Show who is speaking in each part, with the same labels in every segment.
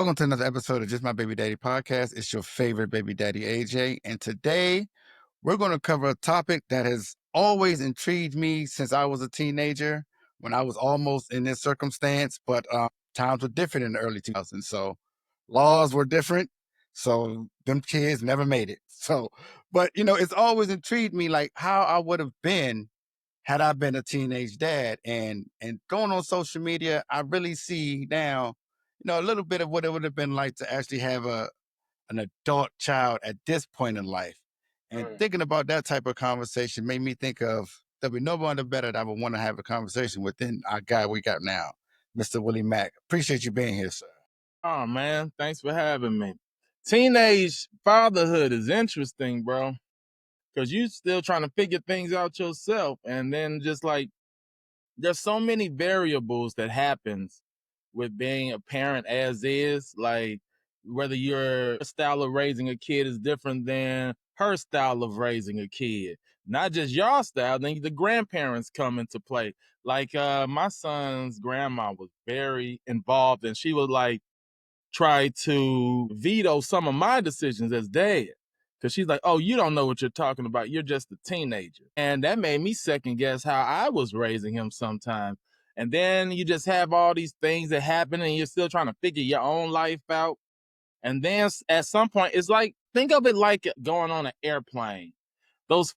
Speaker 1: Welcome to another episode of Just My Baby Daddy podcast. It's your favorite baby daddy, AJ. And today we're going to cover a topic that has always intrigued me since I was a teenager, when I was almost in this circumstance, but times were different in the early 2000s. So laws were different. So them kids never made it. But it's always intrigued me like how I would have been had I been a teenage dad. And going on social media, I really see now, a little bit of what it would have been like to actually have an adult child at this point in life. And thinking about that type of conversation made me think of there'll be no one better that I would want to have a conversation with than our guy we got now, Mr. Willie Macc. Appreciate you being here, sir.
Speaker 2: Oh man, thanks for having me. Teenage fatherhood is interesting, bro, because you still trying to figure things out yourself, and then just like there's so many variables that happens with being a parent as is, like whether your style of raising a kid is different than her style of raising a kid. Not just your style, then the grandparents come into play. Like my son's grandma was very involved, and she was like try to veto some of my decisions as dad. Cause she's like, oh, you don't know what you're talking about. You're just a teenager. And that made me second guess how I was raising him sometimes. And then you just have all these things that happen and you're still trying to figure your own life out. And then at some point, it's like, think of it like going on an airplane. Those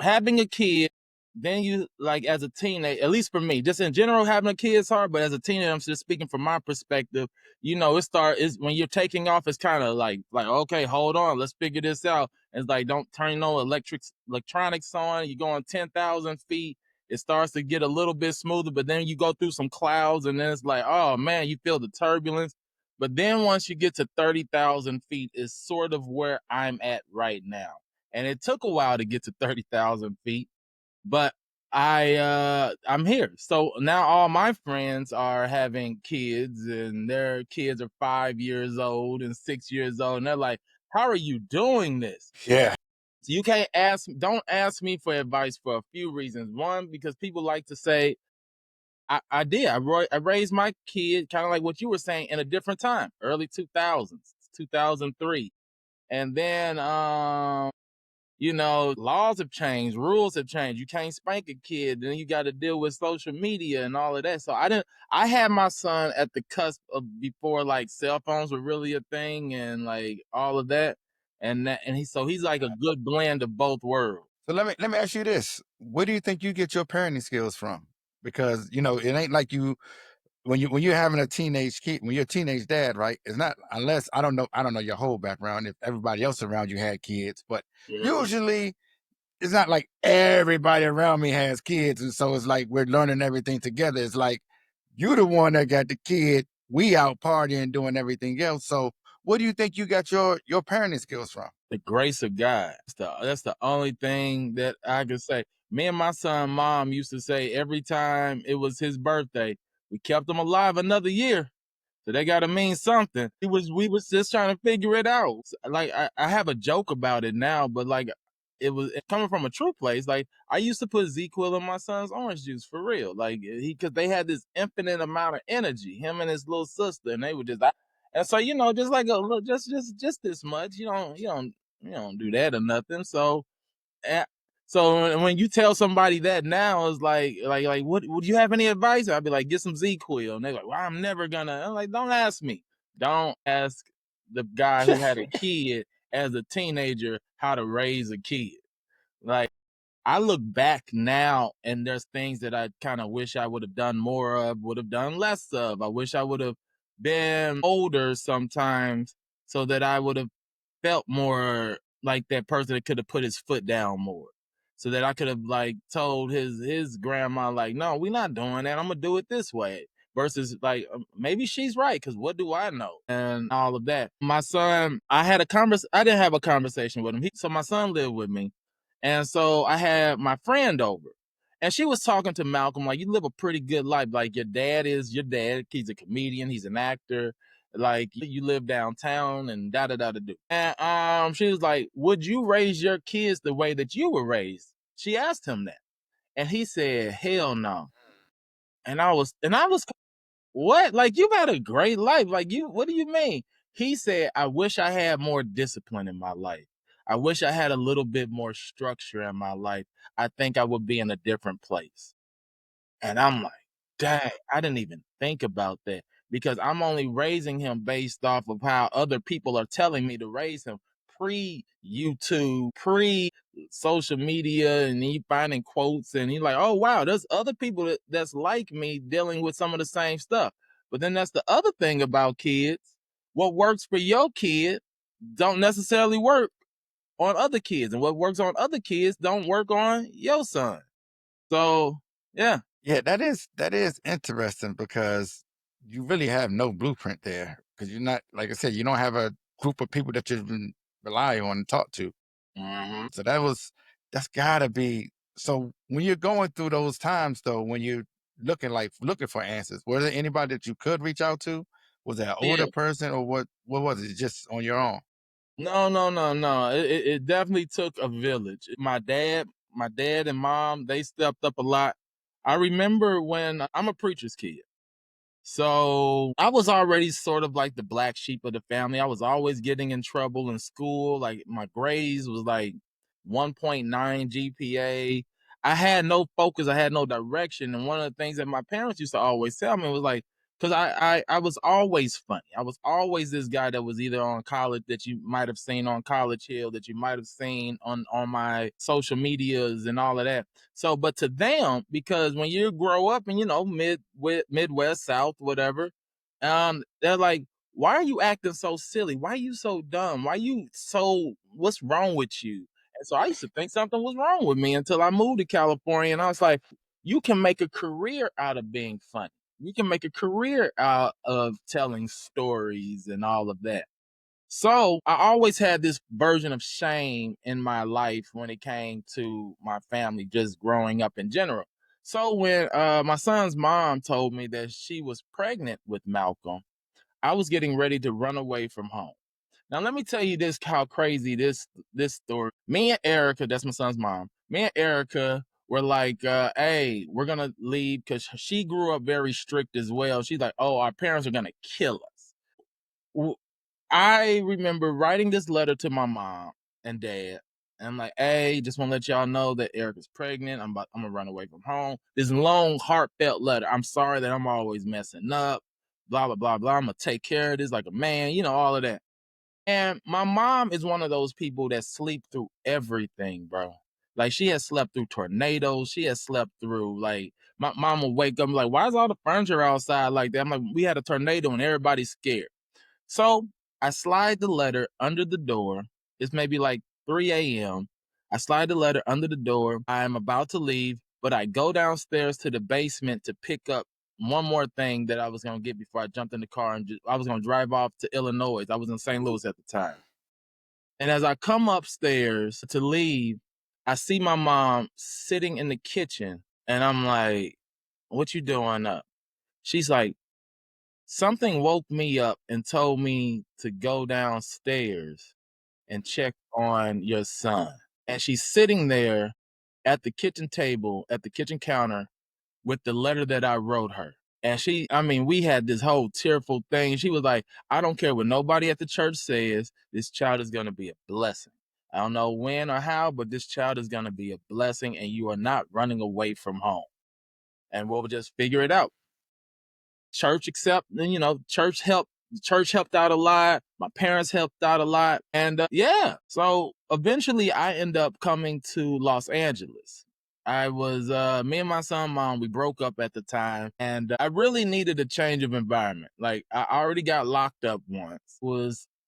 Speaker 2: having a kid, then you like as a teenager, at least for me, just in general, having a kid is hard. But as a teenager, I'm just speaking from my perspective. Is when you're taking off, it's kind of like okay, hold on, let's figure this out. It's like don't turn no electronics on. You're going 10,000 feet. It starts to get a little bit smoother, but then you go through some clouds, and then it's like, oh man, you feel the turbulence. But then once you get to 30,000 feet, is sort of where I'm at right now. And it took a while to get to 30,000 feet, but I'm here. So now all my friends are having kids, and their kids are 5 years old and 6 years old, and they're like, how are you doing this?
Speaker 1: Yeah.
Speaker 2: So you don't ask me for advice for a few reasons. One, because people like to say, I did. I raised my kid kind of like what you were saying in a different time, early 2000s, 2003. And then laws have changed, rules have changed. You can't spank a kid. Then you got to deal with social media and all of that. So I had my son at the cusp of before like cell phones were really a thing and like all of that. He's like a good blend of both worlds.
Speaker 1: So let me ask you this. Where do you think you get your parenting skills from? Because, it ain't like when you're having a teenage kid, when you're a teenage dad, right? It's not, unless I don't know your whole background if everybody else around you had kids, but usually it's not like everybody around me has kids, and so it's like we're learning everything together. It's like you the one that got the kid, we out partying doing everything else. So where do you think you got your parenting skills from?
Speaker 2: The grace of God. That's the only thing that I can say. Me and my son mom used to say every time it was his birthday, we kept him alive another year. So they gotta mean something. We was just trying to figure it out. Like I have a joke about it now, but like it coming from a true place. Like I used to put ZQL in my son's orange juice for real. Like because they had this infinite amount of energy, him and his little sister, and they would and so just like a little, just this much. You don't do that or nothing. Eh, so when you tell somebody that now, it's like what would you have any advice? I'd be like, get some ZQL. And they're like, well, I'm never gonna. I'm like, don't ask me. Don't ask the guy who had a kid as a teenager how to raise a kid. Like I look back now and there's things that I kind of wish I would have done more of, would have done less of. I wish I would have been older sometimes so that I would have felt more like that person that could have put his foot down more. So that I could have like told his grandma, like, no, we're not doing that. I'm gonna do it this way. Versus like maybe she's right, because what do I know? And all of that. My son, I didn't have a conversation with him. So my son lived with me. And so I had my friend over. And she was talking to Malcolm, like, you live a pretty good life. Like, your dad is your dad. He's a comedian. He's an actor. Like, you live downtown and da-da-da-da-do. And she was like, would you raise your kids the way that you were raised? She asked him that. And he said, hell no. And I was what? Like, you've had a great life. Like, what do you mean? He said, I wish I had more discipline in my life. I wish I had a little bit more structure in my life. I think I would be in a different place. And I'm like, dang, I didn't even think about that because I'm only raising him based off of how other people are telling me to raise him pre YouTube, pre social media, and he finding quotes and he's like, oh wow, there's other people that's like me dealing with some of the same stuff. But then that's the other thing about kids. What works for your kid don't necessarily work on other kids, and what works on other kids don't work on your son. So yeah.
Speaker 1: Yeah, that is interesting because you really have no blueprint there because you're not, like I said, you don't have a group of people that you can rely on and talk to.
Speaker 2: Mhm.
Speaker 1: So that's gotta be. So when you're going through those times though, when you're looking for answers, was there anybody that you could reach out to? Was it an
Speaker 2: Yeah.
Speaker 1: older person or what was it? Just on your own?
Speaker 2: No, no, no, no. It definitely took a village. My dad and mom, they stepped up a lot. I remember when I'm a preacher's kid. So I was already sort of like the black sheep of the family. I was always getting in trouble in school. Like my grades was like 1.9 GPA. I had no focus. I had no direction. And one of the things that my parents used to always tell me was like, because I was always funny. I was always this guy that was either on college that you might have seen on College Hill, that you might have seen on my social medias and all of that. So, but to them, because when you grow up and Midwest, South, whatever, they're like, "Why are you acting so silly? Why are you so dumb? Why you so? What's wrong with you?" And so I used to think something was wrong with me until I moved to California, and I was like, "You can make a career out of being funny. You can make a career out of telling stories and all of that." So I always had this version of shame in my life when it came to my family, just growing up in general. So when my son's mom told me that she was pregnant with Malcolm, I was getting ready to run away from home. Now let me tell you this: how crazy this story. Me and Erica, that's my son's mom. Me and Erica were like, "Hey, we're gonna leave," because she grew up very strict as well. She's like, "Oh, our parents are gonna kill us." I remember writing this letter to my mom and dad. And I'm like, hey, just want to let y'all know that Erica's pregnant. I'm gonna run away from home. This long, heartfelt letter. I'm sorry that I'm always messing up. Blah blah blah blah. I'm gonna take care of this like a man, all of that. And my mom is one of those people that sleep through everything, bro. Like she has slept through tornadoes. She has slept through like my mom will wake up and be like, why is all the furniture outside like that? I'm like, we had a tornado and everybody's scared. So I slide the letter under the door. It's maybe like 3 a.m. I slide the letter under the door. I am about to leave, but I go downstairs to the basement to pick up one more thing that I was going to get before I jumped in the car and I was going to drive off to Illinois. I was in St. Louis at the time. And as I come upstairs to leave, I see my mom sitting in the kitchen and I'm like, what you doing up? She's like, something woke me up and told me to go downstairs and check on your son. And she's sitting there at the kitchen table, at the kitchen counter with the letter that I wrote her. And we had this whole tearful thing. She was like, I don't care what nobody at the church says, this child is going to be a blessing. I don't know when or how, but this child is going to be a blessing, and you are not running away from home. And we'll just figure it out. Church accept, church helped out a lot. My parents helped out a lot. And yeah, so eventually I end up coming to Los Angeles. I was me and my son mom, we broke up at the time, and I really needed a change of environment. Like I already got locked up once.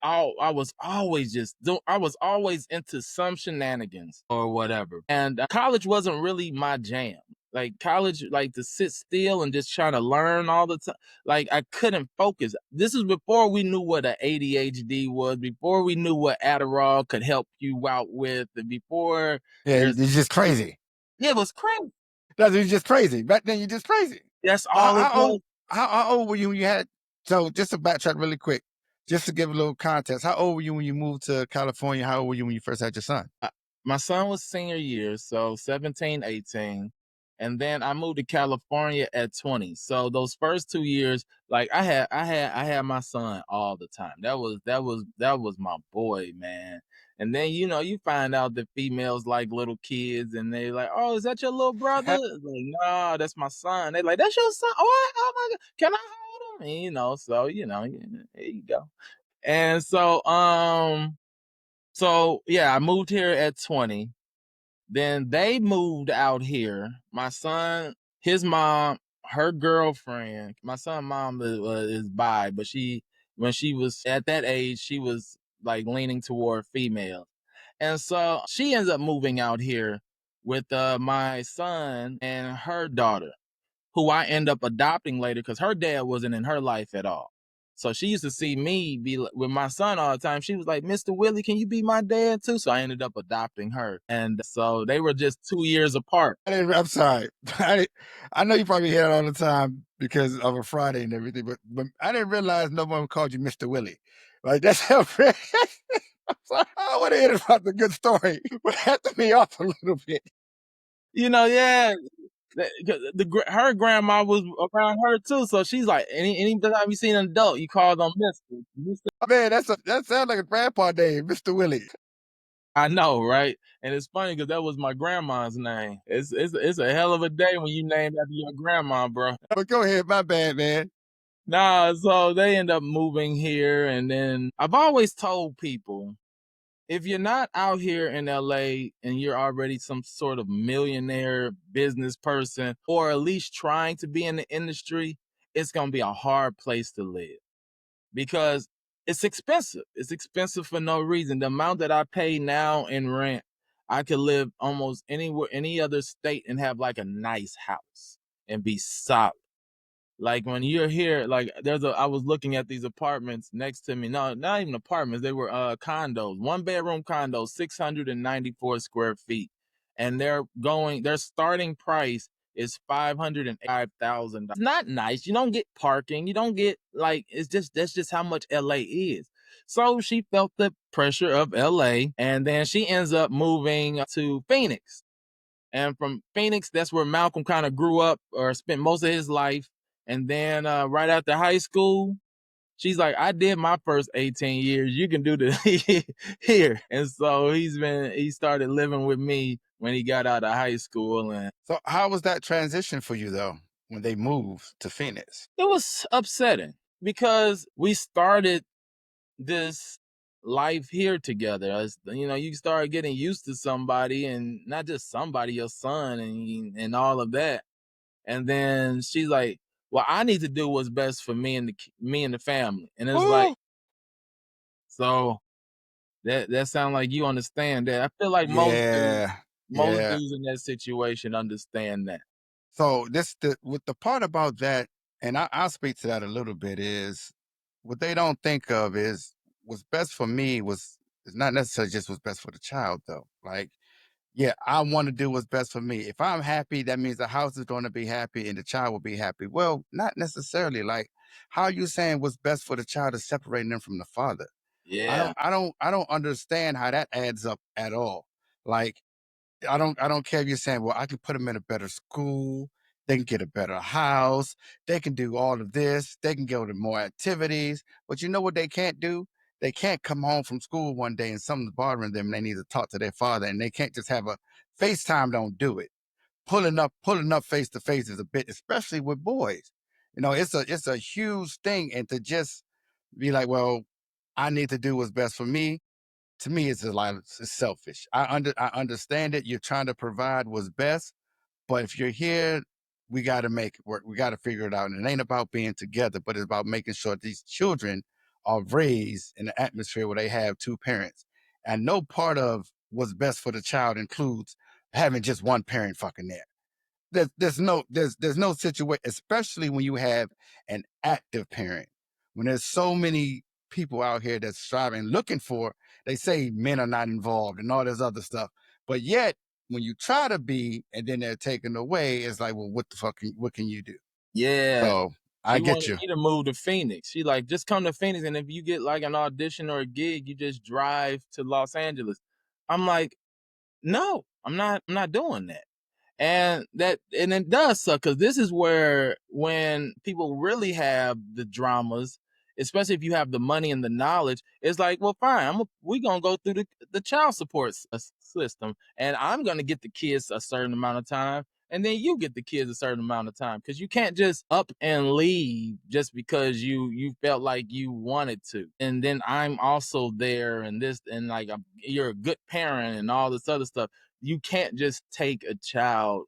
Speaker 2: I was always I was always into some shenanigans or whatever. And college wasn't really my jam. Like college, like to sit still and just trying to learn all the time. Like I couldn't focus. This is before we knew what a ADHD was, before we knew what Adderall could help you out with, and before
Speaker 1: Yeah,
Speaker 2: there's
Speaker 1: it's just crazy.
Speaker 2: yeah, it was crazy.
Speaker 1: You're just crazy. Back then, you're just crazy.
Speaker 2: That's
Speaker 1: How,
Speaker 2: all it
Speaker 1: how old?
Speaker 2: was.
Speaker 1: How old were you when you had? So just to backtrack really quick, just to give a little context. How old were you when you moved to California? How old were you when you first had your son?
Speaker 2: My son was senior year, so 17, 18. and then I moved to California at 20. So those first 2 years, like I had my son all the time. That was my boy, man. And then you find out that females like little kids, and they like, oh, is that your little brother? It's like, no, that's my son. They like, that's your son. Oh my god, can I hold him? And, there you go. And so yeah, I moved here at 20. Then they moved out here. My son, his mom, her girlfriend. My son's mom is bi, but when she was at that age, she was like leaning toward female, and so she ends up moving out here with my son and her daughter, who I end up adopting later because her dad wasn't in her life at all. So she used to see me be with my son all the time. She was like, Mr. Willie, can you be my dad too? So I ended up adopting her. And so they were just 2 years apart.
Speaker 1: I'm sorry. I know you probably hear it all the time because of a Friday and everything, but I didn't realize no one called you Mr. Willie. Like that's how I'm sorry, I want to hear about the good story, but had to me off a little bit.
Speaker 2: Yeah. Her grandma was around her too, so she's like, any time you see an adult, you call them Mister.
Speaker 1: Oh, man, that sounds like a grandpa name, Mr. Willie.
Speaker 2: I know, right? And it's funny because that was my grandma's name. It's a hell of a day when you named after your grandma, bro.
Speaker 1: But go ahead, my bad, man.
Speaker 2: Nah, so they end up moving here, and then I've always told people, if you're not out here in LA and you're already some sort of millionaire business person, or at least trying to be in the industry, it's gonna be a hard place to live because it's expensive. It's expensive for no reason. The amount that I pay now in rent, I could live almost anywhere, any other state, and have like a nice house and be solid. Like when you're here, like I was looking at these apartments next to me. No, not even apartments. They were condos, 1 bedroom condos, 694 square feet. And their starting price is $505,000. It's not nice. You don't get parking. You don't get that's just how much LA is. So she felt the pressure of LA, and then she ends up moving to Phoenix. And from Phoenix, that's where Malcolm kind of grew up or spent most of his life. And then right after high school, she's like, I did my first 18 years. You can do the here. And so he started living with me when he got out of high school. And
Speaker 1: So how was that transition for you though when they moved to Phoenix?
Speaker 2: it was upsetting because we started this life here together. You start getting used to somebody, and not just somebody, your son and all of that. And then she's like, well, I need to do what's best for me and the family. And it's like,
Speaker 1: Ooh,
Speaker 2: so that sounds like you understand that. I feel like
Speaker 1: yeah,
Speaker 2: most
Speaker 1: yeah.
Speaker 2: dudes in that situation understand that.
Speaker 1: So with the part about that, and I'll speak to that a little bit, is what they don't think of is what's best for me is not necessarily just what's best for the child though. Like, yeah, I want to do what's best for me. If I'm happy, that means the house is going to be happy and the child will be happy. Well, not necessarily. Like, how are you saying what's best for the child is separating them from the father?
Speaker 2: Yeah.
Speaker 1: I don't understand how that adds up at all. Like, I don't care if you're saying, well, I can put them in a better school, they can get a better house, they can do all of this, they can go to more activities. But you know what they can't do? They can't come home from school one day and something's bothering them and they need to talk to their father, and they can't just have a FaceTime. Don't do it. Pulling up face to face is a bit, especially with boys. You know, it's a huge thing. And to just be like, well, I need to do what's best for me, to me it's a lot it's selfish. I understand it. You're trying to provide what's best, but if you're here, we got to make it work. We got to figure it out. And it ain't about being together, but it's about making sure these children are raised in an atmosphere where they have two parents. And no part of what's best for the child includes having just one parent fucking there. There's no situation, especially when you have an active parent. When there's so many people out here that's striving, looking for, they say men are not involved and all this other stuff. But yet, when you try to be and then they're taken away, it's like, well, what the fuck what can you do?
Speaker 2: Yeah.
Speaker 1: So I
Speaker 2: She
Speaker 1: get
Speaker 2: wanted
Speaker 1: you.
Speaker 2: me to move to Phoenix. She like, just come to Phoenix, and if you get like an audition or a gig, you just drive to Los Angeles. I'm like, no, I'm not doing that. And it does suck, because this is where, when people really have the dramas, especially if you have the money and the knowledge, it's like, well, fine, we're gonna go through the child support system, and I'm gonna get the kids a certain amount of time, and then you get the kids a certain amount of time, because you can't just up and leave just because you felt like you wanted to. And then I'm also there, and this, and like, you're a good parent and all this other stuff. You can't just take a child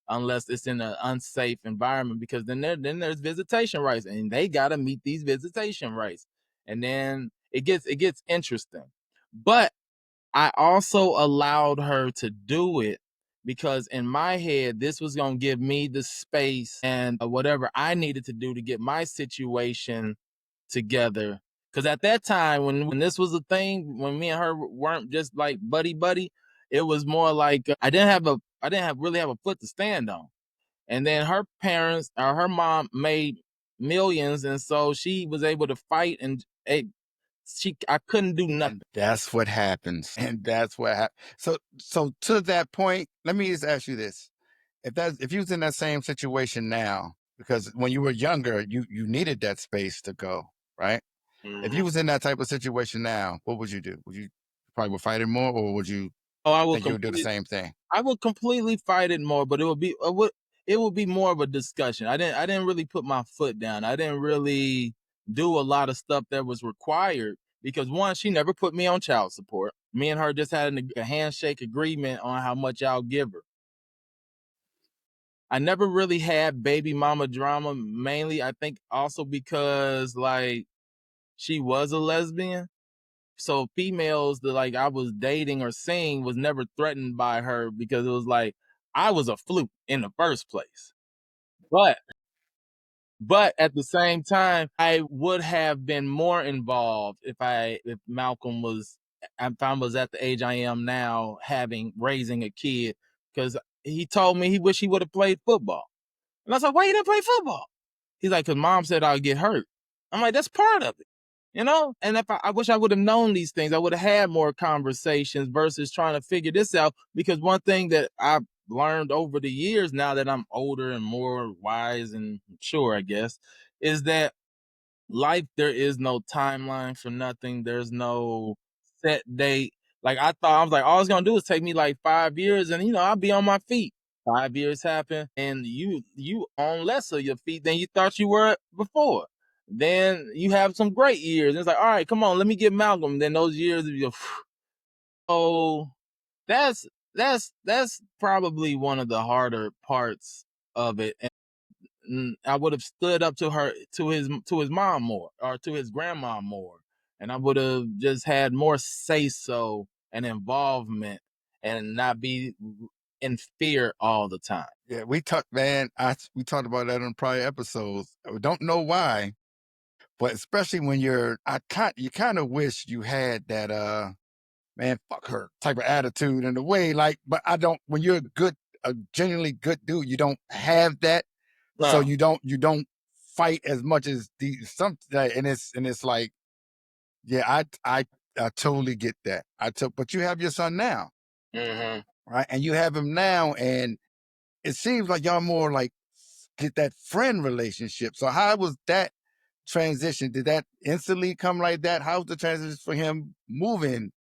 Speaker 2: unless it's in an unsafe environment, because then there's visitation rights, and they got to meet these visitation rights, and then it gets interesting. But I also allowed her to do it because in my head, this was going to give me the space and whatever I needed to do to get my situation together. Because at that time, when this was a thing, when me and her weren't just like buddy buddy, it was more like I didn't really have a foot to stand on. And then her parents, or her mom, made millions, and so she was able to fight, and I couldn't do nothing.
Speaker 1: And that's what happens. And that's what happens. So to that point, let me just ask you this. If you was in that same situation now, because when you were younger, you needed that space to go, right? If
Speaker 2: Mhm.
Speaker 1: you was in that type of situation now, what would you do? Would you probably would fight it more, or would you
Speaker 2: Oh, I will
Speaker 1: think you would do the
Speaker 2: complete.
Speaker 1: same thing?
Speaker 2: I would completely fight it more, but it would be more of a discussion. I didn't really put my foot down. I didn't really do a lot of stuff that was required, because one, she never put me on child support. Me and her just had a handshake agreement on how much I'll give her. I never really had baby mama drama, mainly I think also because, like, she was a lesbian. So females that, like, I was dating or seeing was never threatened by her, because it was like I was a fluke in the first place. But but at the same time, I would have been more involved if Malcolm was if I was at the age I am now, raising a kid, because he told me he wished he would have played football. And I was like, why you didn't play football? He's like, because mom said I'd get hurt. I'm like, that's part of it. And if I wish I would have known these things, I would have had more conversations versus trying to figure this out. Because one thing that I've learned over the years, now that I'm older and more wise and mature, I guess, is that life, there is no timeline for nothing. There's no set date. Like, I was like, all it's gonna do is take me like 5 years, and I'll be on my feet. 5 years happen, and you on less of your feet than you thought you were before. Then you have some great years. It's like, all right, come on, let me get Malcolm. Then those years, so that's probably one of the harder parts of it. I would have stood up to her, to his mom more, or to his grandma more, and I would have just had more say so and involvement, and not be in fear all the time.
Speaker 1: Yeah, we talked, man. We talked about that on prior episodes. I don't know why, but especially when you kind of wish you had that man, fuck her type of attitude in a way. Like, but I don't. When you're a genuinely good dude, you don't have that. So
Speaker 2: No.
Speaker 1: you don't fight as much as and it's like, yeah, I totally get that. But you have your son now,
Speaker 2: Hmm.
Speaker 1: right? And you have him now, and it seems like y'all more like get that friend relationship. So how was that transition? Did that instantly come like that? How was the transition for him moving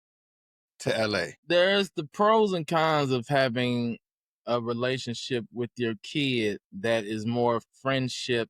Speaker 1: to LA?
Speaker 2: There's the pros and cons of having a relationship with your kid that is more friendship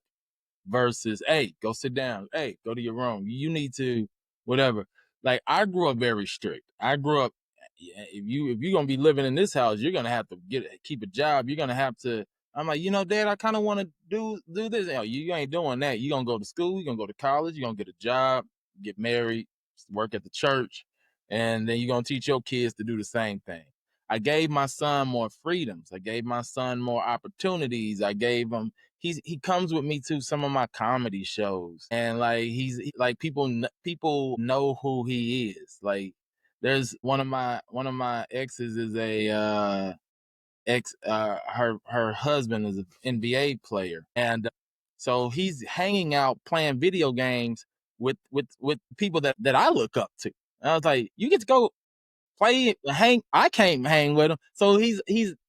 Speaker 2: versus, hey, go sit down, hey, go to your room, you need to whatever. Like, I grew up very strict. I grew up, yeah, if you're gonna be living in this house, you're gonna have to keep a job. You're gonna have to. I'm like, Dad, I kind of want to do this. You ain't doing that. You're gonna go to school, you're gonna go to college, you're gonna get a job, get married, work at the church, and then you're gonna teach your kids to do the same thing. I gave my son more freedoms. I gave my son more opportunities. I gave him he comes with me to some of my comedy shows, and like, like, people know who he is. Like, there's one of my exes is a ex her husband is an NBA player, and so he's hanging out playing video games with people that I look up to. And I was like, you get to go play hang. I can't hang with him, so he's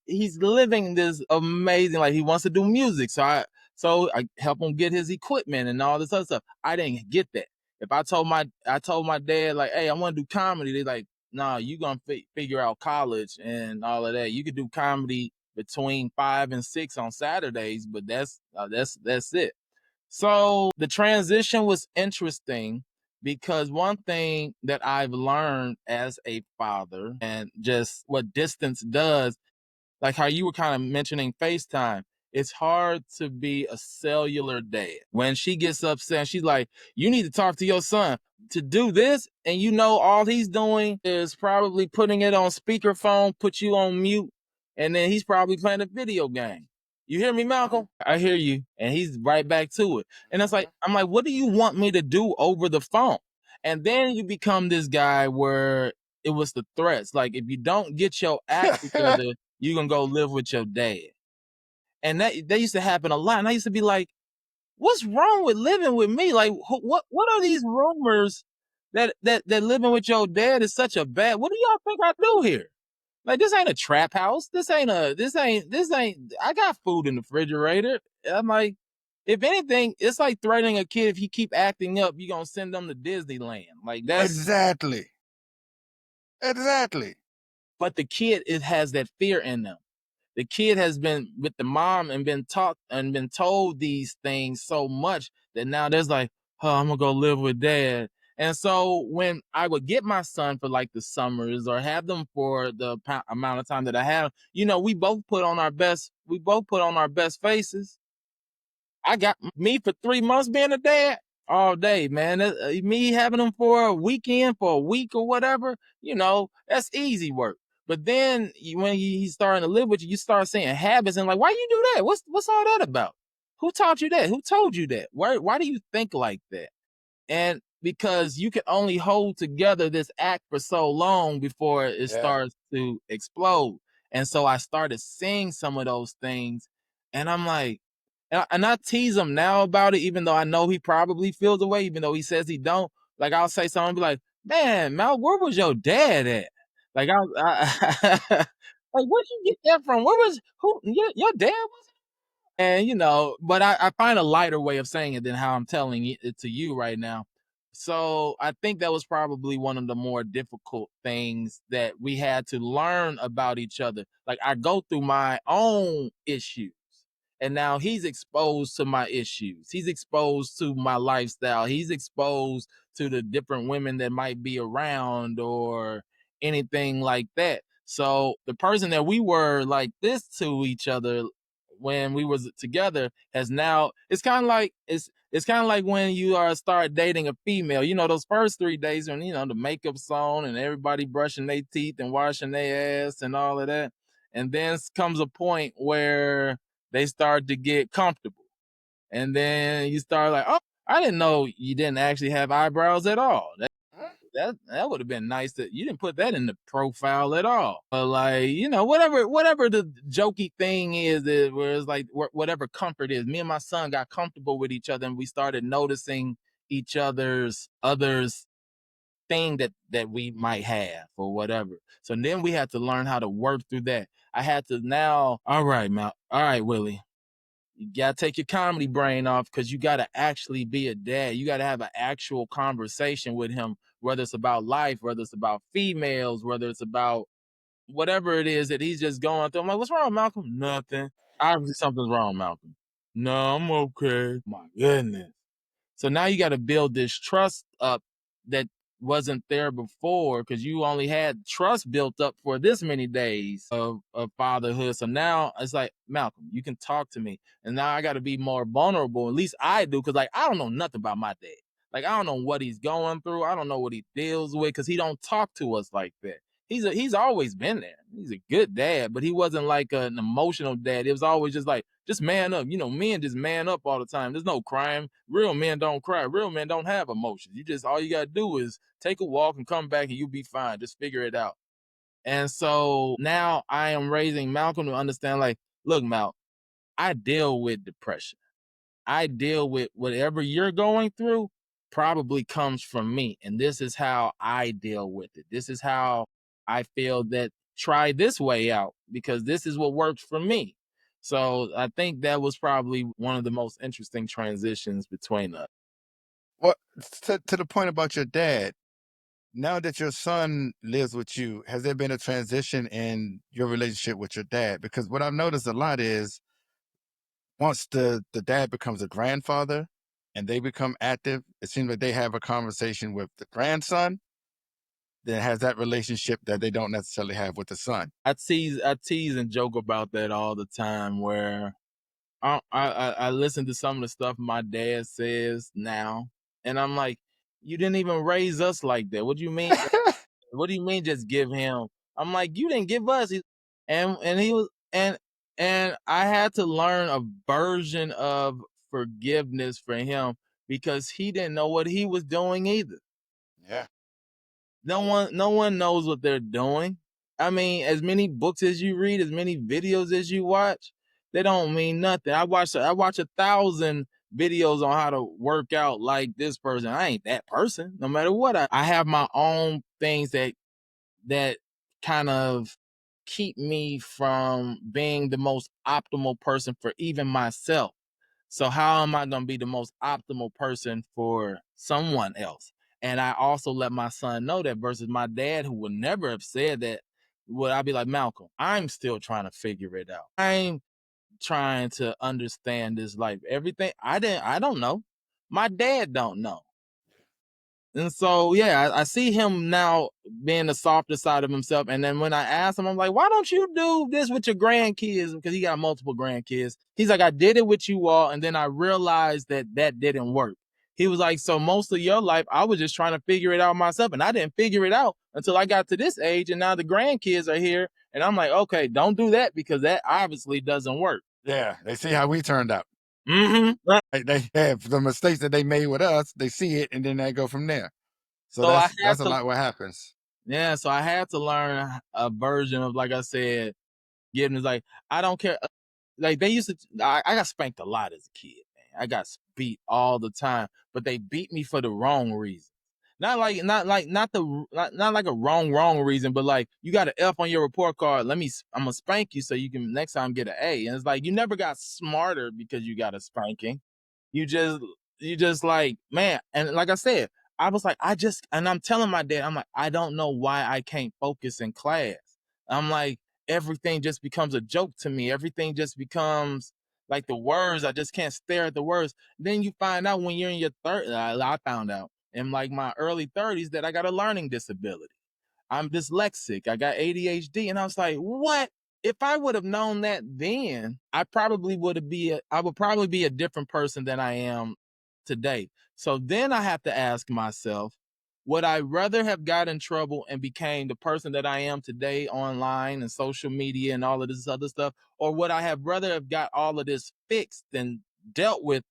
Speaker 2: he's living this amazing, like he wants to do music. So I help him get his equipment and all this other stuff. I didn't get that. If I told my dad like, hey, I want to do comedy, they like, nah, you gonna figure out college and all of that. You could do comedy between 5 and 6 on Saturdays, but that's it. So the transition was interesting because one thing that I've learned as a father and just what distance does, like how you were kind of mentioning FaceTime, it's hard to be a cellular dad. When she gets upset, she's like, you need to talk to your son to do this. And you know, all he's doing is probably putting it on speakerphone, put you on mute, and then he's probably playing a video game. You hear me, Malcolm? I hear you. And he's right back to it. And it's like, I'm like, what do you want me to do over the phone? And then you become this guy where it was the threats. Like, if you don't get your act together, you're gonna go live with your dad. And that used to happen a lot. And I used to be like, what's wrong with living with me? Like, what are these rumors that living with your dad is such a bad? What do y'all think I do here? Like, this ain't a trap house. This ain't. I got food in the refrigerator. I'm like, if anything, it's like threatening a kid. If you keep acting up, you're gonna send them to Disneyland. Like that's.
Speaker 1: Exactly. Exactly.
Speaker 2: But the kid, it has that fear in them. The kid has been with the mom and been taught and been told these things so much that now there's like, oh, I'm gonna go live with dad. And so when I would get my son for like the summers or have them for the amount of time that I have, we both put on our best faces. I got me for 3 months being a dad all day, man. Me having them for a weekend, for a week or whatever, that's easy work. But then when he's starting to live with you, you start seeing habits and like, why you do that? What's all that about? Who taught you that? Who told you that? Why do you think like that? And because you can only hold together this act for so long before it
Speaker 1: Yeah.
Speaker 2: starts to explode. And so I started seeing some of those things, and I'm like, and I tease him now about it, even though I know he probably feels the way, even though he says he don't. Like I'll say something, be like, "Man, Mal, where was your dad at?" Like like, where'd you get that from? Where was who? Your dad was and but I find a lighter way of saying it than how I'm telling it to you right now. So I think that was probably one of the more difficult things that we had to learn about each other. Like I go through my own issues, and now he's exposed to my issues. He's exposed to my lifestyle. He's exposed to the different women that might be around or anything like that. So the person that we were like this to each other when we was together has now it's kind of like when you start dating a female. Those first 3 days when the makeup's on and everybody brushing their teeth and washing their ass and all of that, and then comes a point where they start to get comfortable, and then you start like, oh, I didn't know you didn't actually have eyebrows at all. That would have been nice that you didn't put that in the profile at all. But like, whatever the jokey thing is, where it's like whatever comfort is. Me and my son got comfortable with each other, and we started noticing each others thing that we might have or whatever. So then we had to learn how to work through that. I had to now. All right, Mal. All right, Willie. You gotta take your comedy brain off because you gotta actually be a dad. You gotta have an actual conversation with him, whether it's about life, whether it's about females, whether it's about whatever it is that he's just going through. I'm like, what's wrong, Malcolm? Nothing. Obviously, something's wrong, Malcolm. No, I'm okay. My goodness. So now you got to build this trust up that wasn't there before because you only had trust built up for this many days of fatherhood. So now it's like, Malcolm, you can talk to me. And now I got to be more vulnerable. At least I do because, like, I don't know nothing about my dad. Like, I don't know what he's going through. I don't know what he deals with because he don't talk to us like that. He's always been there. He's a good dad, but he wasn't like an emotional dad. It was always just like, just man up. Men just man up all the time. There's no crying. Real men don't cry. Real men don't have emotions. All you gotta do is take a walk and come back and you'll be fine. Just figure it out. And so now I am raising Malcolm to understand, like, look, Mal, I deal with depression. I deal with whatever you're going through probably comes from me. And this is how I deal with it. This is how I feel that try this way out because this is what works for me. So I think that was probably one of the most interesting transitions between us.
Speaker 1: Well, to the point about your dad, now that your son lives with you, has there been a transition in your relationship with your dad? Because what I've noticed a lot is once the dad becomes a grandfather and they become active, it seems like they have a conversation with the grandson that has that relationship that they don't necessarily have with the son.
Speaker 2: I tease and joke about that all the time. Where I listen to some of the stuff my dad says now, and I'm like, you didn't even raise us like that. What do you mean? What do you mean just give him? I'm like, you didn't give us. And he was and I had to learn a version of forgiveness for him because he didn't know what he was doing either.
Speaker 1: Yeah.
Speaker 2: No one knows what they're doing. I mean, as many books as you read, as many videos as you watch, they don't mean nothing. I watch 1,000 videos on how to work out like this person. I ain't that person. No matter what, I have my own things that kind of keep me from being the most optimal person for even myself. So how am I going to be the most optimal person for someone else? And I also let my son know that versus my dad, who would never have said that. Would I be like, Malcolm, I'm still trying to figure it out. I'm trying to understand this life. Everything I don't know. My dad don't know. And so, yeah, I see him now being the softer side of himself. And then when I ask him, I'm like, why don't you do this with your grandkids? Because he got multiple grandkids. He's like, I did it with you all. And then I realized that that didn't work. He was like, so most of your life, I was just trying to figure it out myself. And I didn't figure it out until I got to this age. And now the grandkids are here. And I'm like, okay, don't do that because that obviously doesn't work.
Speaker 1: Yeah. They see how we turned out.
Speaker 2: Mm-hmm.
Speaker 1: They have the mistakes that they made with us, they see it and then they go from there. So
Speaker 2: So I
Speaker 1: that's
Speaker 2: had
Speaker 1: a
Speaker 2: to,
Speaker 1: lot what happens.
Speaker 2: yeah, so I had to learn a version of, like I said, getting is like, I don't care. Like they used to, I got spanked a lot as a kid, man. I got beat all the time, but they beat me for the wrong reason. Not like a wrong reason, but like you got an F on your report card. I'm gonna spank you so you can next time get an A. And it's like you never got smarter because you got a spanking. You just you just like, man, and like I said, I was like, and I'm telling my dad, I'm like, I don't know why I can't focus in class. I'm like, everything just becomes a joke to me. Everything just becomes like the words. I just can't stare at the words. Then you find out when you're in your 30s. I found out in like my early 30s that I got a learning disability. I'm dyslexic. I got ADHD. And I was like, what? If I would have known that then, I would probably be a different person than I am today. So then I have to ask myself, would I rather have got in trouble and became the person that I am today online and social media and all of this other stuff? Or would I have rather have got all of this fixed and dealt with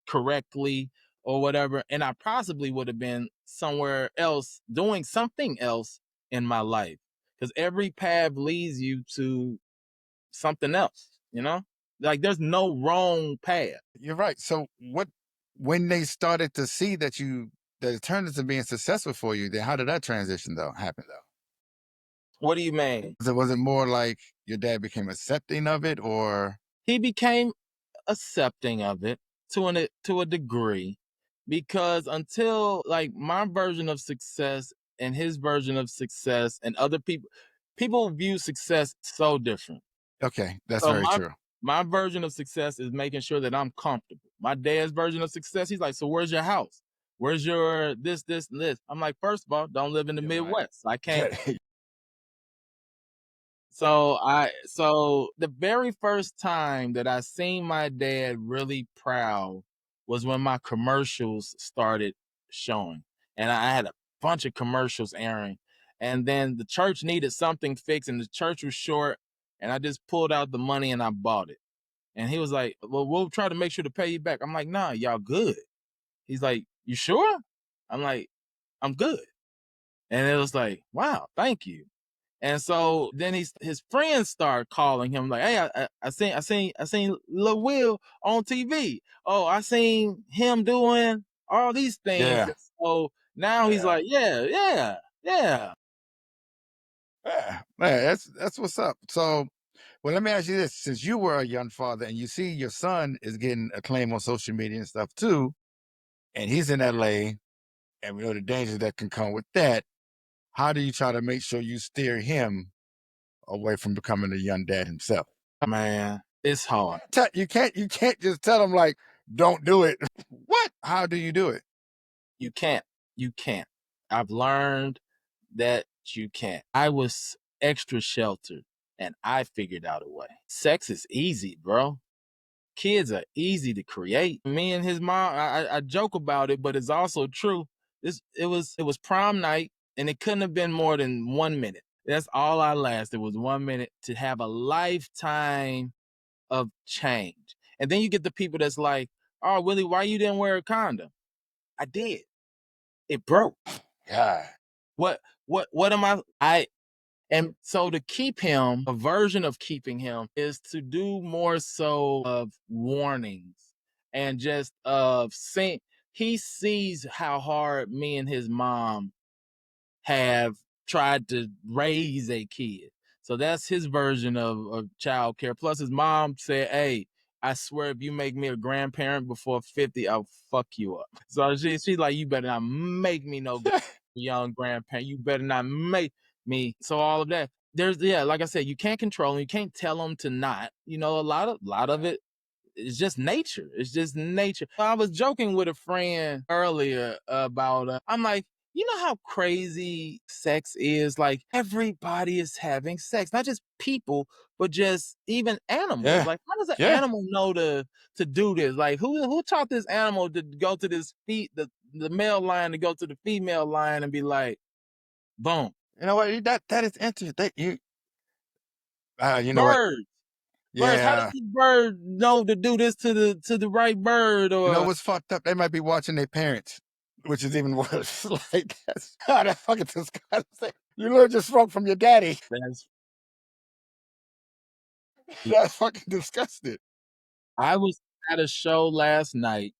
Speaker 2: correctly or whatever? And I possibly would have been somewhere else doing something else in my life. Because every path leads you to something else, you know? Like there's no wrong path.
Speaker 1: You're right. So what when they started to see that it turned into being successful for you, then how did that transition though happen though?
Speaker 2: What do you mean?
Speaker 1: Was it more like your dad became accepting of it or
Speaker 2: He became accepting of it to a degree because until like my version of success and his version of success and other people view success so different.
Speaker 1: okay, that's
Speaker 2: So
Speaker 1: very
Speaker 2: my
Speaker 1: true.
Speaker 2: my version of success is making sure that I'm comfortable. My dad's version of success, he's like, so where's your house? Where's your this, and this? I'm like, first of all, don't live in the
Speaker 1: You're right.
Speaker 2: Midwest. I can't. So the very first time that I seen my dad really proud was when my commercials started showing. And I had a bunch of commercials airing. And then the church needed something fixed and the church was short. And I just pulled out the money and I bought it. And he was like, well, we'll try to make sure to pay you back. I'm like, nah, y'all good. He's like, you sure? I'm like, I'm good. And it was like, wow, thank you. And so then his friends start calling him like, "Hey, I seen Lil Will on TV. Oh, I seen him doing all these things."
Speaker 1: Yeah.
Speaker 2: And so now he's
Speaker 1: Yeah.
Speaker 2: like, "Yeah, yeah, yeah."
Speaker 1: Yeah, man, that's what's up. So, well, let me ask you this: since you were a young father and you see your son is getting acclaim on social media and stuff too, and he's in LA, and we know the dangers that can come with that. How do you try to make sure you steer him away from becoming a young dad himself?
Speaker 2: Man, it's hard.
Speaker 1: You can't just tell him like, don't do it. What? How do you do it?
Speaker 2: You can't. You can't. I've learned that you can't. I was extra sheltered and I figured out a way. Sex is easy, bro. Kids are easy to create. Me and his mom, I joke about it, but it's also true. It was prom night, and it couldn't have been more than 1 minute. That's all I lasted was 1 minute to have a lifetime of change. And then you get the people that's like, "Oh, Willie, why you didn't wear a condom?" I did. It broke.
Speaker 1: God.
Speaker 2: What am I and so to keep him, a version of keeping him is to do more so of warnings and just of saying he sees how hard me and his mom have tried to raise a kid. So that's his version of child care. Plus his mom said, "Hey, I swear if you make me a grandparent before 50, I'll fuck you up." So she's like, "You better not make me no young grandparent. You better not make me." So all of that. There's yeah, like I said, you can't control them. You can't tell them to not. A lot of it it's just nature. It's just nature. I was joking with a friend earlier about, I'm like, you know how crazy sex is? Like everybody is having sex, not just people, but just even animals.
Speaker 1: Yeah.
Speaker 2: Like, how does an
Speaker 1: Yeah.
Speaker 2: animal know to do this? Like, who taught this animal to go to this the male lion to go to the female lion and be like, boom,
Speaker 1: You know what? That is interesting. You know what?
Speaker 2: birds. Birds, how does
Speaker 1: Yeah.
Speaker 2: the bird know to do this to the right bird
Speaker 1: You know
Speaker 2: or
Speaker 1: what's fucked up? They might be watching their parents, which is even worse. Like that's fucking disgusting. You learned just wrong from your daddy.
Speaker 2: that's
Speaker 1: That's fucking disgusting.
Speaker 2: I was at a show last night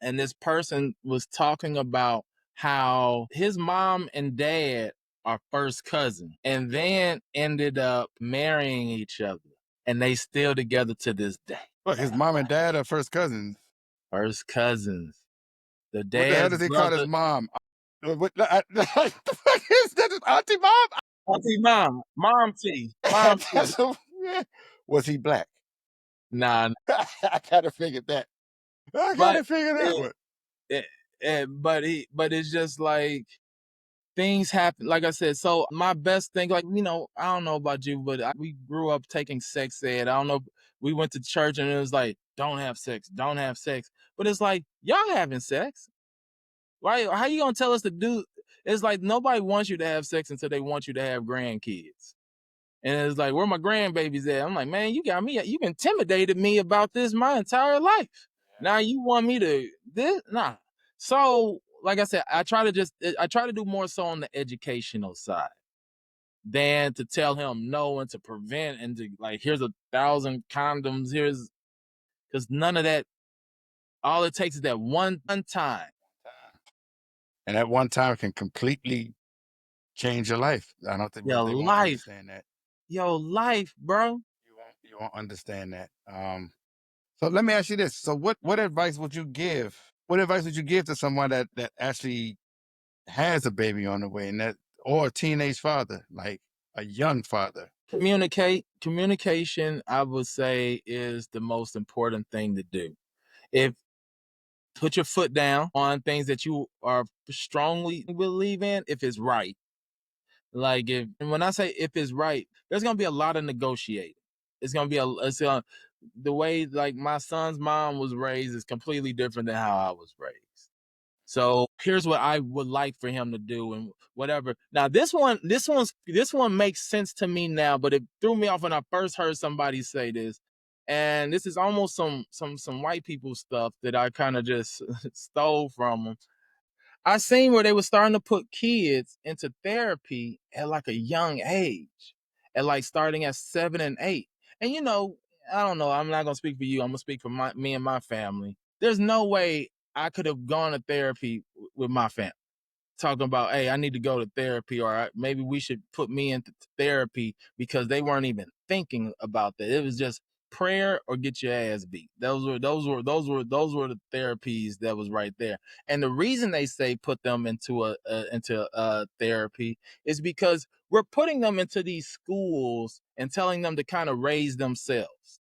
Speaker 2: and this person was talking about how his mom and dad are first cousins and then ended up marrying each other and they still together to this day.
Speaker 1: Look, his mom and dad are first cousins.
Speaker 2: First cousins. The
Speaker 1: What the hell
Speaker 2: dad's
Speaker 1: does he call his
Speaker 2: brother,
Speaker 1: mom? What the fuck is that? His auntie mom?
Speaker 2: auntie mom, mom T, mom T.
Speaker 1: That's yeah. Was he black?
Speaker 2: Nah,
Speaker 1: I gotta figure that. I
Speaker 2: but
Speaker 1: gotta figure that
Speaker 2: it,
Speaker 1: one.
Speaker 2: but it's just like things happen. Like I said, so my best thing, like I don't know about you, but we grew up taking sex ed. I don't know. We went to church and it was like, don't have sex, don't have sex. But it's like y'all having sex, right? How you gonna tell us to do? It's like nobody wants you to have sex until they want you to have grandkids. And it's like, where my grandbabies at? I'm like, man, you've intimidated me about this my entire life. Now you want me to this? Nah. So, like I said, I try to do more so on the educational side than to tell him no and to prevent and to like, here's 1,000 condoms, here's because none of that, all it takes is that one time.
Speaker 1: And at one time can completely change your life. I don't think
Speaker 2: Your
Speaker 1: they won't
Speaker 2: life,
Speaker 1: understand that.
Speaker 2: your life, bro.
Speaker 1: You won't understand that. So let me ask you this. So what advice would you give? What advice would you give to someone that actually has a baby on the way and that or a teenage father, like a young father?
Speaker 2: Communication, I would say, is the most important thing to do. If put your foot down on things that you are strongly believe in, if it's right. Like if and when I say if it's right, there's gonna be a lot of negotiating. It's gonna be the way like my son's mom was raised is completely different than how I was raised. So here's what I would like for him to do and whatever. Now this one makes sense to me now, but it threw me off when I first heard somebody say this. And this is almost some white people stuff that I kind of just stole from them. I seen where they were starting to put kids into therapy at like a young age, at like starting at 7 and 8. And I don't know. I'm not gonna speak for you. I'm gonna speak for me and my family. There's no way I could have gone to therapy with my family talking about, hey, I need to go to therapy, or maybe we should put me into therapy, because they weren't even thinking about that. It was just prayer or get your ass beat. Those were the therapies that was right there. And the reason they say put them into a therapy is because we're putting them into these schools and telling them to kind of raise themselves.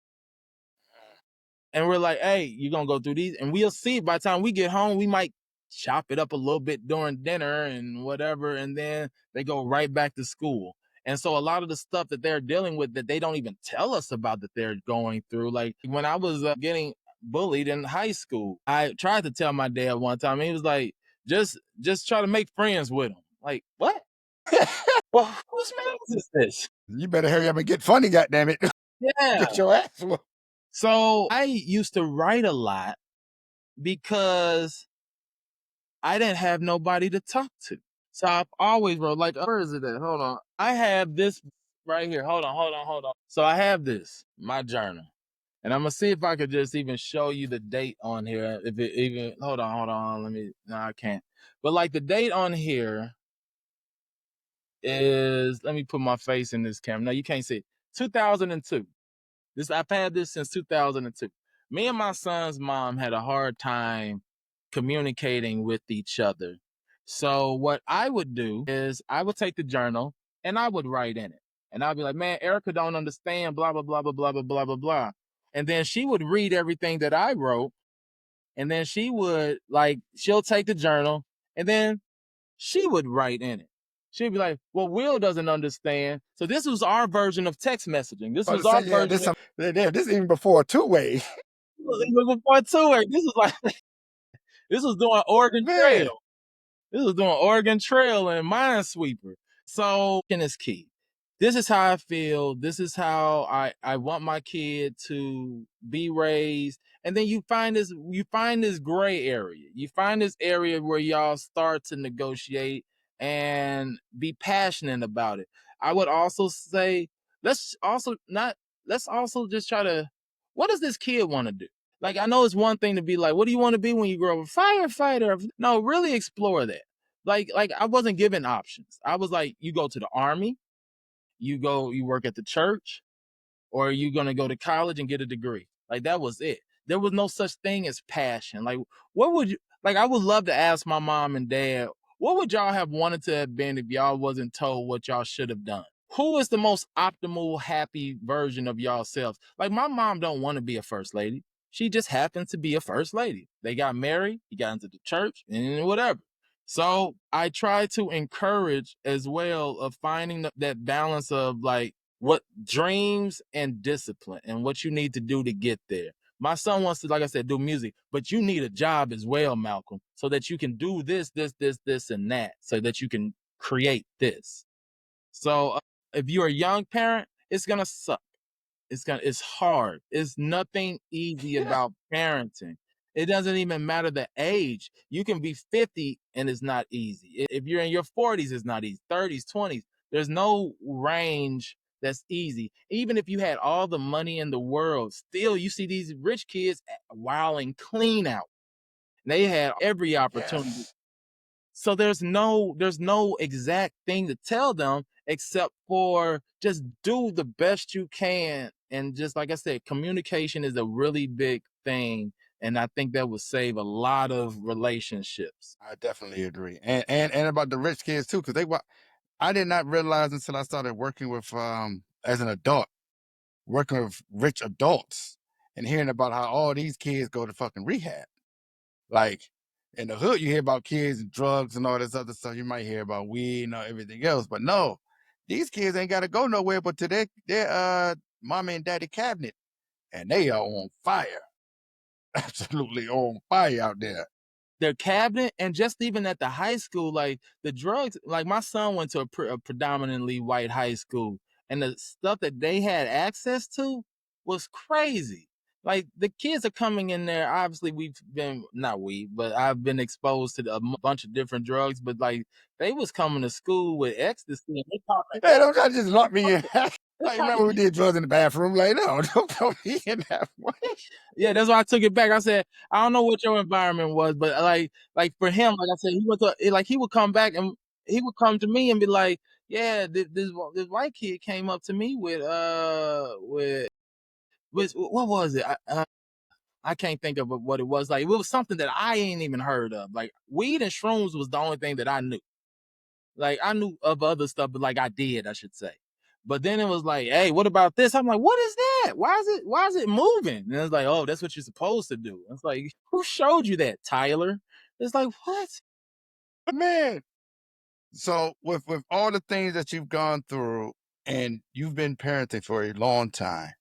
Speaker 2: And we're like, hey, you're gonna go through these, and we'll see. By the time we get home, we might chop it up a little bit during dinner and whatever, and then they go right back to school. And so a lot of the stuff that they're dealing with that they don't even tell us about that they're going through. Like when I was getting bullied in high school, I tried to tell my dad one time, and he was like, just try to make friends with him. Like, what? Well, whose man's is this?
Speaker 1: You better hurry up and get funny, goddammit.
Speaker 2: Yeah.
Speaker 1: Get your ass whooped.
Speaker 2: So I used to write a lot because I didn't have nobody to talk to. So I've always wrote, like, where is it at? Hold on. I have this right here. Hold on. So I have this, my journal. And I'm gonna see if I could just even show you the date on here. If it even hold on. Let me no, I can't. But like the date on here is, let me put my face in this camera. No, you can't see it. 2002. I've had this since 2002. Me and my son's mom had a hard time communicating with each other. So what I would do is I would take the journal and I would write in it. And I'd be like, man, Erica don't understand, blah, blah, blah, blah, blah, blah, blah, blah, blah. And then she would read everything that I wrote. And then she'll take the journal and then she would write in it. She'd be like, well, Will doesn't understand. So this was our version of text messaging. This
Speaker 1: About to
Speaker 2: was
Speaker 1: say,
Speaker 2: our
Speaker 1: yeah,
Speaker 2: version
Speaker 1: this
Speaker 2: of
Speaker 1: some this even before a two-way.
Speaker 2: before two. This was like this was doing Oregon
Speaker 1: Man.
Speaker 2: Trail. This was doing Oregon Trail and Minesweeper. So is key. This is how I feel. This is how I want my kid to be raised. And then you find this gray area. You find this area where y'all start to negotiate and be passionate about it. I would also say let's also not let's also just try to, what does this kid want to do? Like, I know it's one thing to be like, what do you want to be when you grow up? A firefighter. No, really explore that. Like I wasn't given options. I was like, you go to the army, you work at the church, or you gonna go to college and get a degree. Like that was it. There was no such thing as passion. Like, what would you like? I would love to ask my mom and dad, what would y'all have wanted to have been if y'all wasn't told what y'all should have done? Who is the most optimal, happy version of y'all selves? Like my mom don't want to be a first lady. She just happened to be a first lady. They got married, he got into the church, and whatever. So I try to encourage as well of finding that balance of like what dreams and discipline and what you need to do to get there. My son wants to, like I said, do music, but you need a job as well, Malcolm, so that you can do this, and that, so that you can create this. So if you're a young parent, it's gonna suck. It's hard. It's nothing easy about parenting. It doesn't even matter the age. You can be 50 and it's not easy. If you're in your 40s, it's not easy. 30s, 20s. There's no range that's easy. Even if you had all the money in the world, still you see these rich kids wilding clean out. They had every opportunity.
Speaker 1: Yes.
Speaker 2: So there's no exact thing to tell them except for just do the best you can. And just like I said, communication is a really big thing. And I think that would save a lot of relationships.
Speaker 1: I definitely agree. And about the rich kids too, because I did not realize until I started working with as an adult, working with rich adults and hearing about how all these kids go to fucking rehab. Like in the hood, you hear about kids and drugs and all this other stuff. You might hear about weed and everything else, but no, these kids ain't got to go nowhere but to their mommy and daddy cabinet, and they are on fire, absolutely on fire out there.
Speaker 2: Their cabinet, and just even at the high school, like the drugs, like my son went to a predominantly white high school, and the stuff that they had access to was crazy. Like the kids are coming in there, obviously we've been, not we, but I've been exposed to a bunch of different drugs, but like they was coming to school with ecstasy and they popping
Speaker 1: Hey, don't try to just lump me in. Like, remember we did drugs in the bathroom? Like, no, don't be in that way.
Speaker 2: Yeah, that's why I took it back. I said, I don't know what your environment was, but like for him, like I said, he would come back and he would come to me and be like, yeah, this white kid came up to me with what was it? I can't think of what it was. Like it was something that I ain't even heard of. Like weed and shrooms was the only thing that I knew. Like I knew of other stuff, but like I did, I should say. But then it was like, hey, what about this? I'm like, what is that? Why is it moving? And it's like, oh, that's what you're supposed to do. It's like, who showed you that, Tyler? It's like, what?
Speaker 1: Man. So with all the things that you've gone through and you've been parenting for a long time,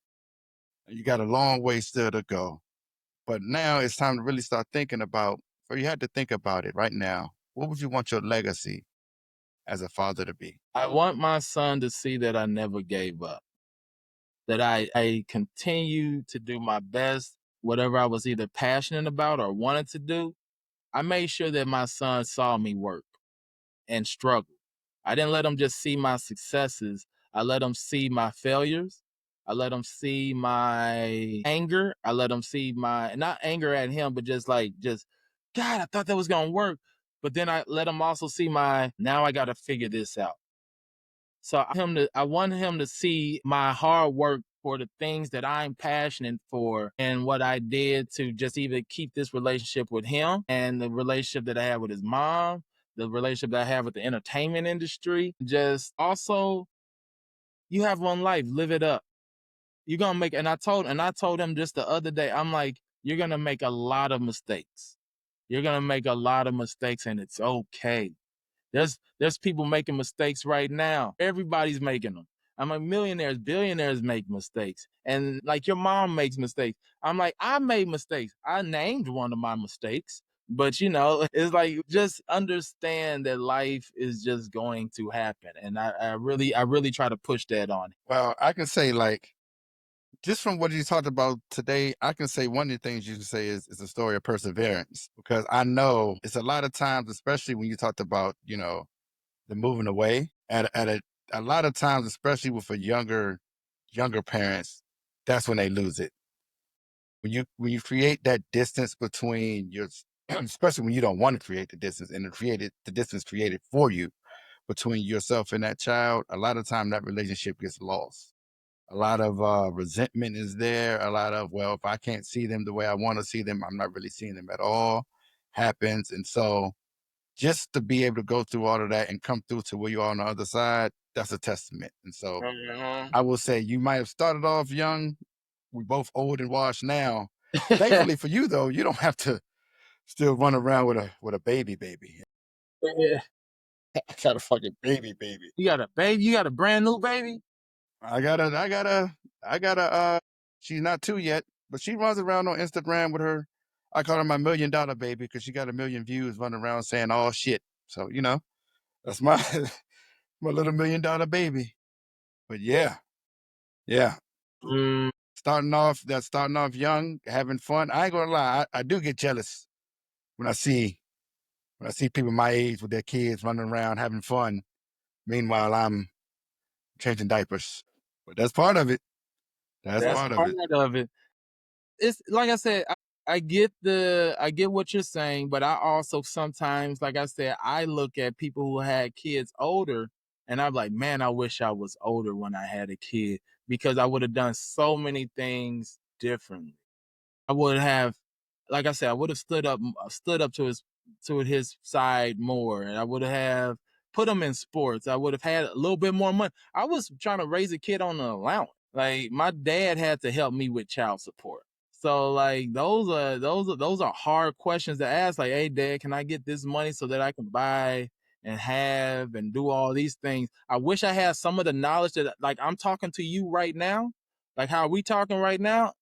Speaker 1: you got a long way still to go. But now it's time to really start thinking about, or you had to think about it right now. What would you want your legacy as a father to be?
Speaker 2: I want my son to see that I never gave up. That I continue to do my best, whatever I was either passionate about or wanted to do. I made sure that my son saw me work and struggle. I didn't let him just see my successes. I let him see my failures. I let him see my anger. I let him see my not anger at him, but just God, I thought that was gonna work. But then I let him also see my now I gotta figure this out. So I want him to see my hard work for the things that I'm passionate for and what I did to just even keep this relationship with him and the relationship that I have with his mom, the relationship that I have with the entertainment industry. Just also, you have one life, live it up. You're gonna make and I told him just the other day, I'm like, you're gonna make a lot of mistakes. You're gonna make a lot of mistakes and it's okay. There's people making mistakes right now. Everybody's making them. I'm like millionaires, billionaires make mistakes. And like your mom makes mistakes. I'm like, I made mistakes. I named one of my mistakes. But it's like just understand that life is just going to happen. And I really try to push that on.
Speaker 1: Well, I can say like just from what you talked about today, I can say one of the things you can say is a story of perseverance because I know it's a lot of times, especially when you talked about, the moving away at a lot of times, especially with a younger parents, that's when they lose it. When you create that distance between your especially when you don't want to create the distance and the distance created for you between yourself and that child, a lot of time that relationship gets lost. A lot of resentment is there. A lot of, well, if I can't see them the way I want to see them, I'm not really seeing them at all happens. And so just to be able to go through all of that and come through to where you are on the other side, that's a testament. And so
Speaker 2: Mhm.
Speaker 1: I will say you might have started off young. We both old and washed now. Thankfully for you though, you don't have to still run around with a baby.
Speaker 2: Yeah.
Speaker 1: I got a fucking baby.
Speaker 2: You got a baby? You got a brand new baby?
Speaker 1: I got a she's not two yet, but she runs around on Instagram with her. I call her my $1 million baby because she got 1 million views running around saying all shit. So, that's my my little $1 million baby. But yeah.
Speaker 2: Mm,
Speaker 1: Starting off young, having fun. I ain't gonna lie, I do get jealous when I see people my age with their kids running around having fun. Meanwhile, I'm changing diapers. But that's part of it. That's
Speaker 2: that's
Speaker 1: part of
Speaker 2: part
Speaker 1: it.
Speaker 2: of it. It's like I said, I get what you're saying, but I also sometimes, like I said, I look at people who had kids older and I'm like, man, I wish I was older when I had a kid because I would have done so many things differently. I would have, like I said, I would have stood up to his side more, and I would have put him in sports. I would have had a little bit more money. I was trying to raise a kid on an allowance. Like my dad had to help me with child support. So like those are hard questions to ask. Like, hey, dad, can I get this money so that I can buy and have and do all these things? I wish I had some of the knowledge that like I'm talking to you right now, like how we talking right now.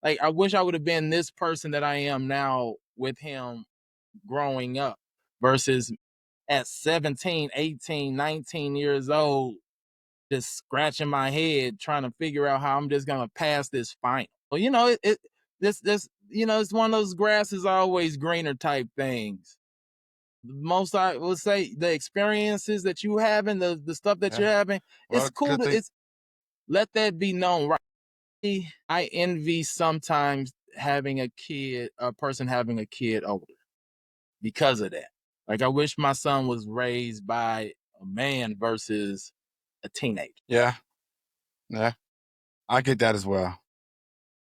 Speaker 2: Like I wish I would have been this person that I am now with him growing up versus at 17, 18, 19 years old, just scratching my head trying to figure out how I'm just gonna pass this final. Well, this it's one of those grass is always greener type things. Most I will say the experiences that you having, the stuff that
Speaker 1: Yeah.
Speaker 2: you're having, it's
Speaker 1: Well,
Speaker 2: cool
Speaker 1: good
Speaker 2: to
Speaker 1: thing.
Speaker 2: let that be known. Right? I envy sometimes having a person having a kid older because of that. Like I wish my son was raised by a man versus a teenager.
Speaker 1: Yeah. Yeah. I get that as well. I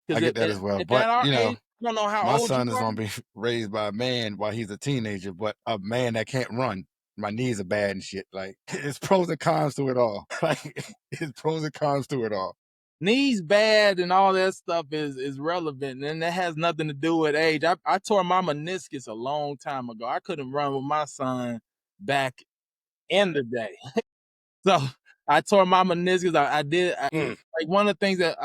Speaker 2: Because
Speaker 1: get that as well.
Speaker 2: at
Speaker 1: But,
Speaker 2: our age, I don't know how
Speaker 1: my
Speaker 2: old you
Speaker 1: son is
Speaker 2: are.
Speaker 1: going to be raised by a man while he's a teenager, but a man that can't run. My knees are bad and shit. Like, it's pros and cons to it all. Like, it's pros and cons to it all.
Speaker 2: Knees bad and all that stuff is relevant, and that has nothing to do with age. I tore my meniscus a long time ago. I couldn't run with my son back in the day. So I tore my meniscus. I did like one of the things that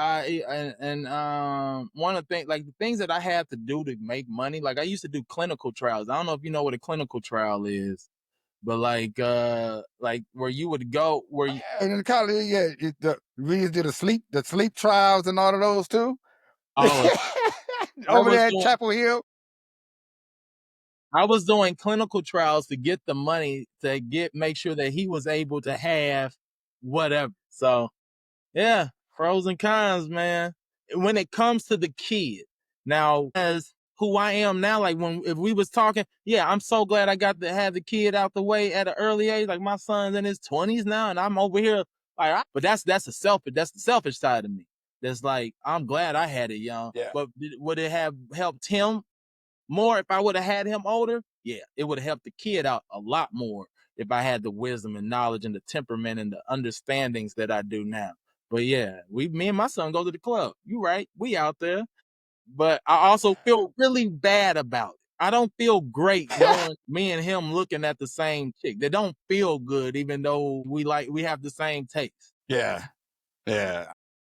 Speaker 2: one of the things like the things that I had to do to make money. Like I used to do clinical trials. I don't know if you know what a clinical trial is, but like where you would go where you
Speaker 1: And in college, yeah, we used to do the sleep trials and all of those too.
Speaker 2: oh I
Speaker 1: Over
Speaker 2: was
Speaker 1: there at
Speaker 2: doing
Speaker 1: Chapel Hill.
Speaker 2: I was doing clinical trials to get the money to make sure that he was able to have whatever. So yeah, pros and cons, man. When it comes to the kid, now as who I am now, like if we was talking, yeah, I'm so glad I got to have the kid out the way at an early age. Like my son's in his 20s now, and I'm over here but that's the selfish side of me. That's like I'm glad I had it young,
Speaker 1: Yeah.
Speaker 2: but would it have helped him more if I would have had him older? Yeah, it would have helped the kid out a lot more if I had the wisdom and knowledge and the temperament and the understandings that I do now. But yeah, me and my son go to the club. You right, we out there. But I also feel really bad about it. I don't feel great knowing me and him looking at the same chick. They don't feel good, even though we have the same taste.
Speaker 1: Yeah. Yeah.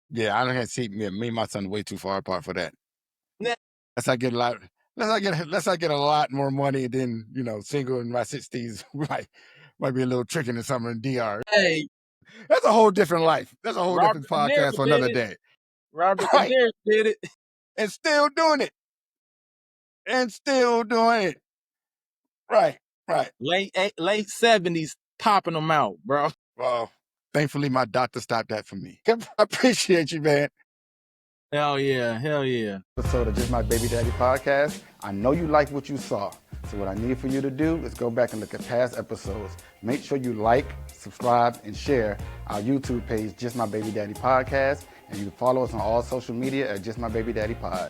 Speaker 1: Yeah. I don't have to see me and my son way too far apart for that.
Speaker 2: Nah,
Speaker 1: Unless I get a lot, unless I get a lot more money than, single in my 60s, might be a little tricking or something in DR.
Speaker 2: hey,
Speaker 1: That's a whole different life. That's a whole different
Speaker 2: Robert De Niro
Speaker 1: podcast for
Speaker 2: did
Speaker 1: another
Speaker 2: it.
Speaker 1: day.
Speaker 2: Robert De
Speaker 1: Right.
Speaker 2: Niro did it.
Speaker 1: And still doing it. And still doing it. Right. Right.
Speaker 2: Late 70s popping them out, bro.
Speaker 1: Well, thankfully my doctor stopped that for me. I appreciate you, man.
Speaker 2: Hell yeah, hell yeah.
Speaker 1: Episode of Just My Baby Daddy podcast. I know you liked what you saw. So what I need for you to do is go back and look at past episodes. Make sure you like, subscribe, and share our YouTube page, Just My Baby Daddy Podcast. And you can follow us on all social media at Just My Baby Daddy Pod.